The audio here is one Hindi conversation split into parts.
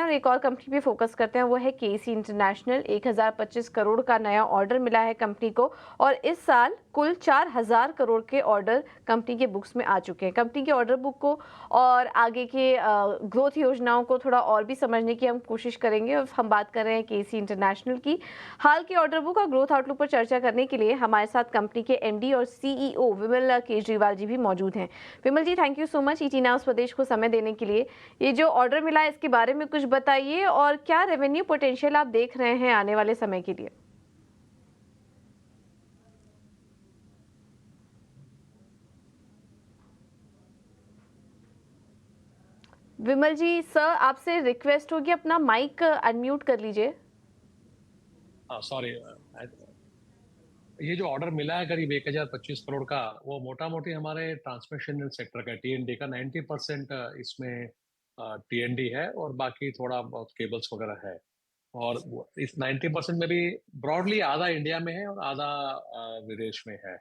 और एक और कंपनी पे फोकस करते हैं, वो है केसी इंटरनेशनल। 1025 करोड़ का नया ऑर्डर मिला है कंपनी को और इस साल कुल 4000 करोड़ के ऑर्डर कंपनी के बुक्स में आ चुके हैं। कंपनी के ऑर्डर बुक को और आगे के ग्रोथ योजनाओं को थोड़ा और भी समझने की हम कोशिश करेंगे। और हम बात कर रहे हैं केसी इंटरनेशनल की। हाल के ऑर्डर बुक और ग्रोथ आउटलुक पर चर्चा करने के लिए हमारे साथ कंपनी के एमडी और सीईओ विमल केजरीवाल जी भी मौजूद हैं। Vimal ji, thank you so much ET Now Swadesh को समय देने के लिए। ये जो ऑर्डर मिला है इसके बारे में कुछ बताइए और क्या रेवेन्यू पोटेंशियल आप देख रहे हैं आने वाले समय के लिए? विमल जी सर, आपसे रिक्वेस्ट होगी अपना माइक अनम्यूट कर लीजिए। हाँ सॉरी। ये जो ऑर्डर मिला है करीब 1025 करोड़ का, वो मोटा मोटी हमारे ट्रांसमिशन सेक्टर का टीएनडी का 90% इसमें टीएनडी है और बाकी थोड़ा बहुत केबल्स वगैरह है। और इस 90% में भी ब्रॉडली आधा इंडिया में है और आधा विदेश में है।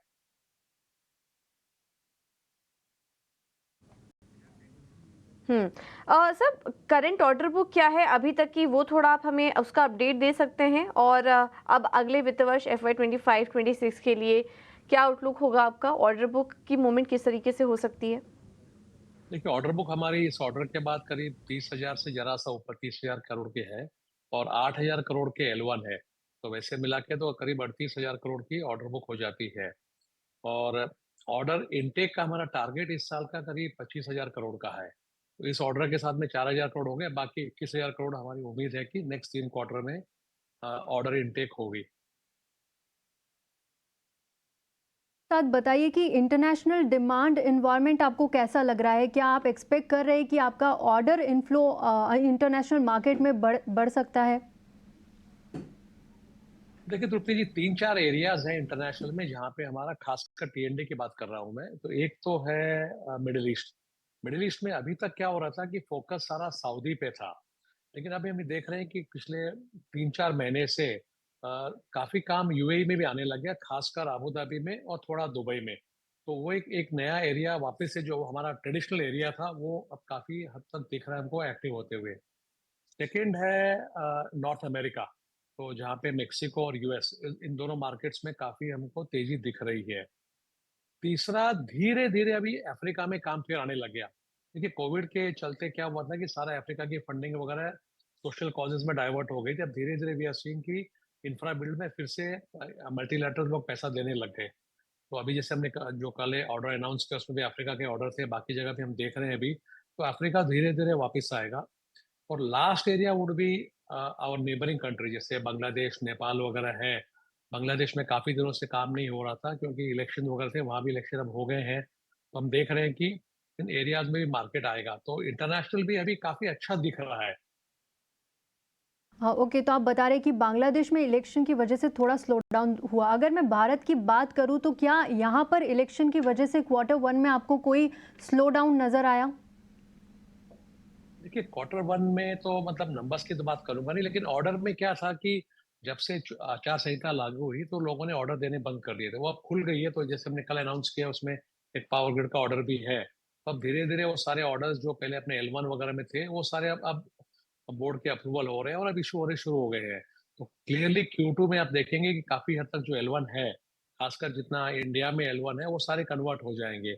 सर, करंट ऑर्डर बुक क्या है अभी तक की, वो थोड़ा आप हमें उसका अपडेट दे सकते हैं? और अब अगले वित्त वर्ष FY25-26 के लिए क्या आउटलुक होगा आपका? ऑर्डर बुक की मूवमेंट किस तरीके से हो सकती है? देखिए, ऑर्डर बुक हमारी इस ऑर्डर के बाद करीब 30,000 से जरा सा ऊपर 30,000 करोड़ की है और 8,000 करोड़ के L1 है। तो वैसे मिला के तो करीब 38,000 करोड़ की ऑर्डर बुक हो जाती है। और ऑर्डर इनटेक का हमारा टारगेट इस साल का करीब 25,000 करोड़ का है। तो इस ऑर्डर के साथ में 4,000 करोड़ हो गए, बाकी 21,000 करोड़ हमारी उम्मीद है कि नेक्स्ट 3 क्वार्टर में ऑर्डर इनटेक होगी। साथ बताइए कि इंटरनेशनल डिमांड इन्वायरमेंट आपको कैसा लग रहा है? क्या आप एक्सपेक्ट कर रहे हैं कि आपका ऑर्डर इनफ्लो इंटरनेशनल मार्केट में बढ़ सकता है? देखिए तृप्ति जी, 3-4 एरियाज हैं इंटरनेशनल में जहाँ पे हमारा खासकर टीएनडी की बात कर रहा हूँ मैं। तो एक तो है मिडिल ईस्ट। मिडिल ईस्ट में अभी तक क्या हो रहा था कि फोकस सारा सऊदी पे था, लेकिन अभी हम देख रहे हैं कि पिछले 3-4 महीने से काफी काम यूएई में भी आने लग गया, खासकर अबू धाबी में और थोड़ा दुबई में। तो वो एक एक नया एरिया वापस से जो हमारा ट्रेडिशनल एरिया था वो अब काफी हद तक दिख रहा है हमको एक्टिव होते हुए। सेकंड है नॉर्थ अमेरिका, तो जहाँ पे मेक्सिको और यूएस, इन दोनों मार्केट्स में काफी हमको तेजी दिख रही है। तीसरा, धीरे धीरे अभी अफ्रीका में काम फिर आने लग गया। देखिए, कोविड के चलते क्या हुआ था कि सारा अफ्रीका की फंडिंग वगैरह सोशल कॉजेज में डाइवर्ट हो गई थी। अब धीरे धीरे वी आर सीइंग कि इंफ्रा बिल्ड में फिर से मल्टीलैटरल लोग पैसा देने लग गए। तो अभी जैसे हमने जो कल ऑर्डर अनाउंस किया उसमें भी अफ्रीका के ऑर्डर थे, बाकी जगह भी हम देख रहे हैं अभी। तो अफ्रीका धीरे धीरे वापस आएगा। और last area would be our neighbouring country, जैसे बांग्लादेश, नेपाल वगैरह है। बांग्लादेश में काफी दिनों से काम नहीं हो रहा था क्योंकि इलेक्शन वगैरह थे, वहां भी इलेक्शन अब हो गए हैं। तो हम देख रहे हैं कि इन एरियाज में भी मार्केट आएगा। तो इंटरनेशनल भी अभी काफी अच्छा दिख रहा है। हाँ, ओके। तो आप बता रहे हैं कि बांग्लादेश में इलेक्शन की वजह से थोड़ा स्लो डाउन हुआ। अगर मैं भारत की बात करूं तो क्या यहाँ पर इलेक्शन की वजह से Q1 में आपको कोई स्लो डाउन नजर आया? देखिए, Q1 में तो मतलब नंबर्स की तो बात करूंगा नहीं, लेकिन ऑर्डर में क्या था कि जब से आचार संहिता लागू हुई तो लोगों ने ऑर्डर देने बंद कर दिए थे। वो अब खुल गई है। तो जैसे हमने कल अनाउंस किया, उसमें एक पावर ग्रिड का ऑर्डर भी है। तो अब धीरे धीरे वो सारे ऑर्डर्स जो पहले अपने L1 वगैरह में थे, वो सारे अब बोर्ड के अप्रूवल हो रहे हैं और अब इशू होने शुरू हो गए हैं। तो क्लियरली Q2 में आप देखेंगे कि काफी हद तक जो L1 है, खासकर जितना इंडिया में L1 है, वो सारे कन्वर्ट हो जाएंगे।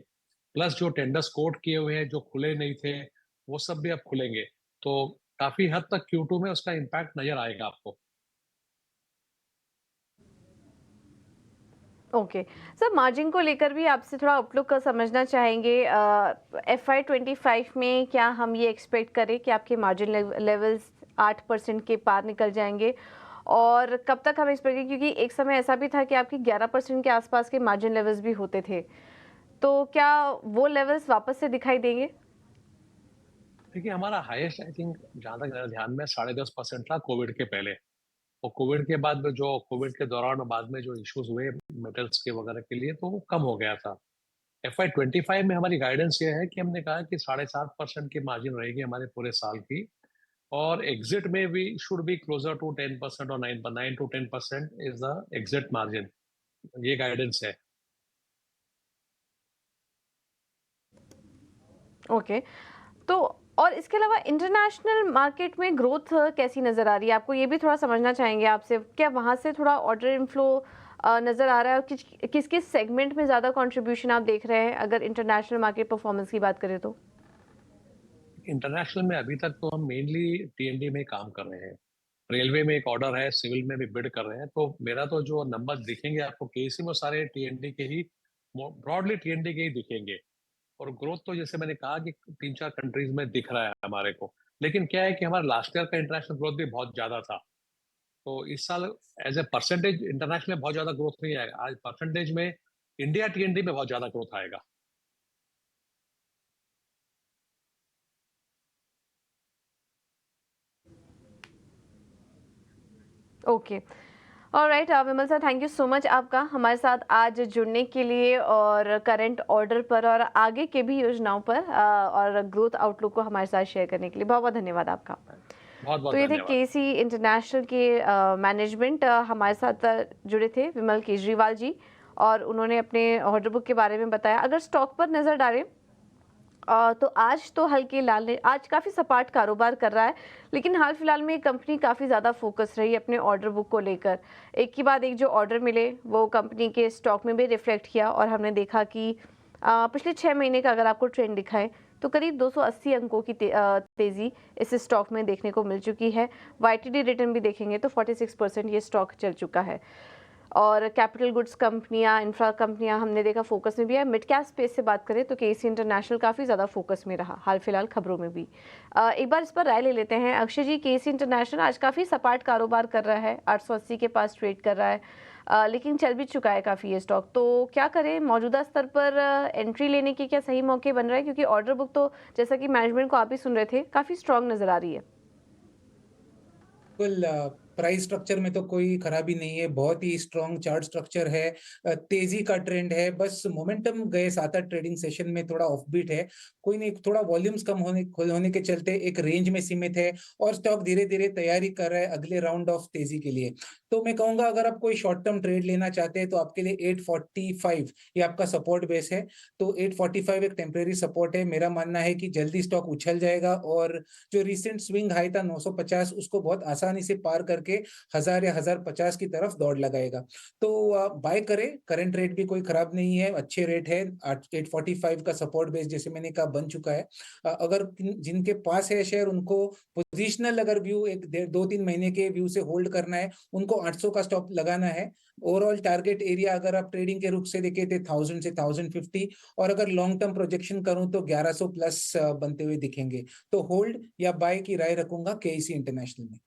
प्लस जो टेंडर्स कोट किए हुए हैं जो खुले नहीं थे, वो सब भी अब खुलेंगे। तो काफी हद तक Q2 में उसका इम्पैक्ट नजर आएगा आपको। ओके सर, मार्जिन को लेकर भी आपसे थोड़ा आउटलुक का समझना चाहेंगे। FY25 में क्या हम ये एक्सपेक्ट करें कि आपके मार्जिन लेवल्स 8% के पार निकल जाएंगे? और कब तक हम एक्सपेक्ट करें, क्योंकि एक समय ऐसा भी था कि आपके 11% के आसपास के मार्जिन लेवल्स भी होते थे, तो क्या वो लेवल्स वापस से दिखाई देंगे? देखिए, हमारा हाईएस्ट आई थिंक, जहां तक मेरा ध्यान में, 10.5% था कोविड के पहले। और कोविड के बाद में जो कोविड के दौरान और बाद में जो इश्यूज हुए मेटल्स के वगैरह के लिए, तो वो कम हो गया था। FY25 में हमारी गाइडेंस ये है कि हमने कहा कि 7.5% की मार्जिन रहेगी हमारे पूरे साल की। और एग्जिट में भी शुड बी क्लोजर टू 10% और 9 to 10% is the exit margin. ये गाइडेंस है। ओके, तो और इसके अलावा इंटरनेशनल मार्केट में ग्रोथ कैसी नज़र आ रही है आपको? ये भी थोड़ा समझना चाहेंगे आपसे। क्या वहाँ से थोड़ा ऑर्डर इनफ्लो नज़र आ रहा है और किस-किस सेगमेंट में ज़्यादा कंट्रीब्यूशन आप देख रहे हैं अगर इंटरनेशनल मार्केट परफॉर्मेंस की बात करें तो? इंटरनेशनल में अभी तक तो हम मेनली टीएनडी में काम कर रहे हैं। रेलवे में एक ऑर्डर है, सिविल में भी बिड कर रहे हैं। तो मेरा तो जो नंबर्स दिखेंगे आपको केसी में सारे टीएनडी के ही ब्रॉडली टीएनडी के ही दिखेंगे। और ग्रोथ तो जैसे मैंने कहा कि 3-4 कंट्रीज में दिख रहा है हमारे को। लेकिन क्या है कि हमारा लास्ट ईयर का इंटरनेशनल ग्रोथ भी बहुत ज़्यादा था। तो इस साल एज़ अ परसेंटेज इंटरनेशनल में बहुत ज़्यादा ग्रोथ नहीं आएगा। आज परसेंटेज में इंडिया टीएनडी में बहुत ज़्यादा ग्रोथ आएगा। Okay. Alright Vimal sir, thank you so much आपका हमारे साथ आज जुड़ने के लिए और करंट ऑर्डर पर और आगे के भी योजनाओं पर और ग्रोथ आउटलुक को हमारे साथ शेयर करने के लिए बहुत बहुत धन्यवाद आपका। बहुत-बहुत तो ये थे धन्यवाद। केसी इंटरनेशनल के मैनेजमेंट हमारे साथ जुड़े थे विमल केजरीवाल जी, और उन्होंने अपने ऑर्डर बुक के बारे में बताया। अगर स्टॉक पर नज़र डालें तो आज तो हल्के लाल ने आज काफ़ी सपाट कारोबार कर रहा है, लेकिन हाल फिलहाल में कंपनी काफ़ी ज़्यादा फोकस रही अपने ऑर्डर बुक को लेकर। एक के बाद एक जो ऑर्डर मिले वो कंपनी के स्टॉक में भी रिफ्लेक्ट किया, और हमने देखा कि पिछले 6 महीने का अगर आपको ट्रेंड दिखाए तो करीब 280 अंकों की तेज़ी इस स्टॉक में देखने को मिल चुकी है। वाईटीडी रिटर्न भी देखेंगे तो 46% ये स्टॉक चल चुका है। और कैपिटल गुड्स कंपनियां, इंफ्रा कंपनियां हमने देखा फोकस में भी है। मिड कैप स्पेस से बात करें तो केसी इंटरनेशनल काफ़ी ज़्यादा फोकस में रहा हाल फिलहाल खबरों में भी। एक बार इस पर राय ले लेते हैं। अक्षय जी, केसी इंटरनेशनल आज काफ़ी सपाट कारोबार कर रहा है, 880 के पास ट्रेड कर रहा है, लेकिन चल भी चुका है काफ़ी ये स्टॉक। तो क्या करें, मौजूदा स्तर पर एंट्री लेने के क्या सही मौके बन रहे हैं? क्योंकि ऑर्डर बुक तो जैसा कि मैनेजमेंट को आप भी सुन रहे थे काफ़ी स्ट्रॉन्ग नज़र आ रही है। बिल्कुल, प्राइस स्ट्रक्चर में तो कोई खराबी नहीं है, बहुत ही स्ट्रॉन्ग चार्ट स्ट्रक्चर है। तेजी का ट्रेंड है, बस मोमेंटम गए 7-8 ट्रेडिंग सेशन में थोड़ा ऑफबीट है। कोई नहीं, थोड़ा वॉल्यूम्स कम होने के चलते एक रेंज में सीमित है और स्टॉक धीरे-धीरे तैयारी कर रहा है अगले राउंड ऑफ तेजी के लिए। तो मैं कहूँगा अगर आप कोई शॉर्ट टर्म ट्रेड लेना चाहते हैं तो आपके लिए 845 ये आपका सपोर्ट बेस है। तो 845 एक टेम्परेरी सपोर्ट है। मेरा मानना है कि जल्दी स्टॉक उछल जाएगा और जो रिसेंट स्विंग हाई था 950 उसको बहुत आसानी से पार करके 1000 या 1050 की तरफ दौड़ लगाएगा। तो बाय करें, करंट रेट भी कोई खराब नहीं है, अच्छे रेट है। 845 का सपोर्ट बेस जैसे मैंने कहा बन चुका है। अगर जिनके पास है शेयर उनको पोजिशनल अगर व्यू एक 2-3 महीने के व्यू से होल्ड करना है, उनको 800 का स्टॉप लगाना है। ओवरऑल टारगेट एरिया अगर आप ट्रेडिंग के रुख से देखें तो 1000 से 1050, और अगर लॉन्ग टर्म प्रोजेक्शन करूं तो 1100 प्लस बनते हुए दिखेंगे। तो होल्ड या बाय की राय रखूंगा केसी इंटरनेशनल में।